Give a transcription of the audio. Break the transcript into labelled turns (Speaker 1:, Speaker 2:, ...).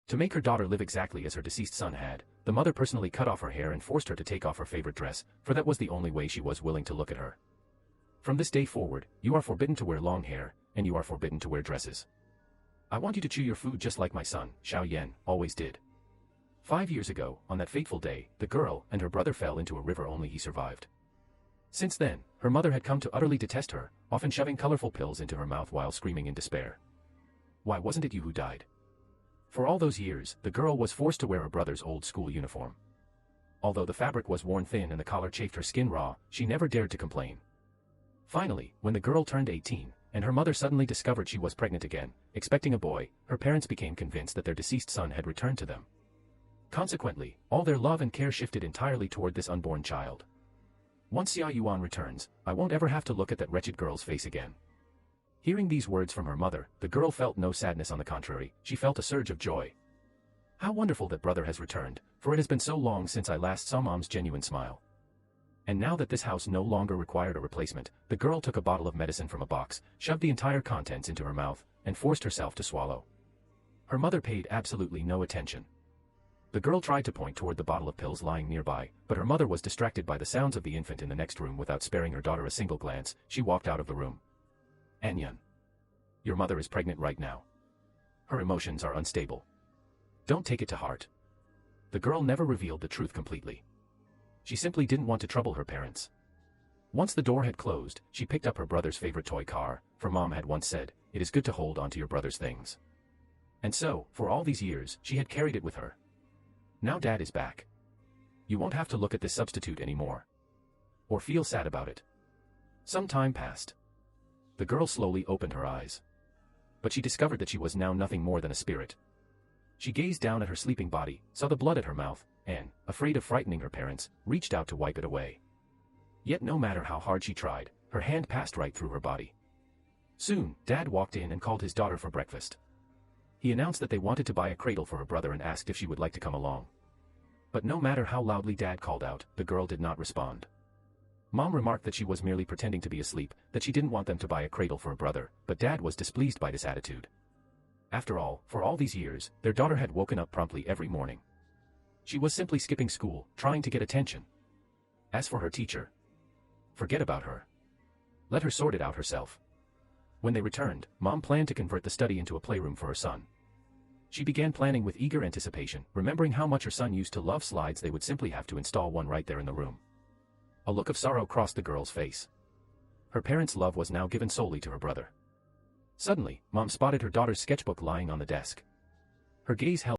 Speaker 1: To make her daughter live exactly as her deceased son had, the mother personally cut off her hair and forced her to take off her favorite dress, for that was the only way she was willing to look at her. From this day forward, you are forbidden to wear long hair, and you are forbidden to wear dresses. I want you to chew your food just like my son, Xiao Yan, always did. 5 years ago, on that fateful day, the girl and her brother fell into a river, only he survived. Since then, her mother had come to utterly detest her, often shoving colorful pills into her mouth while screaming in despair. Why wasn't it you who died? For all those years, the girl was forced to wear her brother's old school uniform. Although the fabric was worn thin and the collar chafed her skin raw, she never dared to complain. Finally, when the girl turned 18, and her mother suddenly discovered she was pregnant again, expecting a boy, her parents became convinced that their deceased son had returned to them. Consequently, all their love and care shifted entirely toward this unborn child. Once Xia Yuan returns, I won't ever have to look at that wretched girl's face again. Hearing these words from her mother, the girl felt no sadness. On the contrary, she felt a surge of joy. How wonderful that brother has returned, for it has been so long since I last saw Mom's genuine smile. And now that this house no longer required a replacement, the girl took a bottle of medicine from a box, shoved the entire contents into her mouth, and forced herself to swallow. Her mother paid absolutely no attention. The girl tried to point toward the bottle of pills lying nearby, but her mother was distracted by the sounds of the infant in the next room. Without sparing her daughter a single glance, she walked out of the room. Anyan. Your mother is pregnant right now. Her emotions are unstable. Don't take it to heart. The girl never revealed the truth completely. She simply didn't want to trouble her parents. Once the door had closed, she picked up her brother's favorite toy car, for Mom had once said, "It is good to hold onto your brother's things." And so, for all these years, she had carried it with her. Now Dad is back. You won't have to look at this substitute anymore. Or feel sad about it. Some time passed. The girl slowly opened her eyes. But she discovered that she was now nothing more than a spirit. She gazed down at her sleeping body, saw the blood at her mouth, and, afraid of frightening her parents, reached out to wipe it away. Yet no matter how hard she tried, her hand passed right through her body. Soon, Dad walked in and called his daughter for breakfast. He announced that they wanted to buy a cradle for her brother and asked if she would like to come along. But no matter how loudly Dad called out, the girl did not respond. Mom remarked that she was merely pretending to be asleep, that she didn't want them to buy a cradle for her brother, but Dad was displeased by this attitude. After all, for all these years, their daughter had woken up promptly every morning. She was simply skipping school, trying to get attention. As for her teacher, forget about her. Let her sort it out herself. When they returned, Mom planned to convert the study into a playroom for her son. She began planning with eager anticipation, remembering how much her son used to love slides. They would simply have to install one right there in the room. A look of sorrow crossed the girl's face. Her parents' love was now given solely to her brother. Suddenly, Mom spotted her daughter's sketchbook lying on the desk. Her gaze held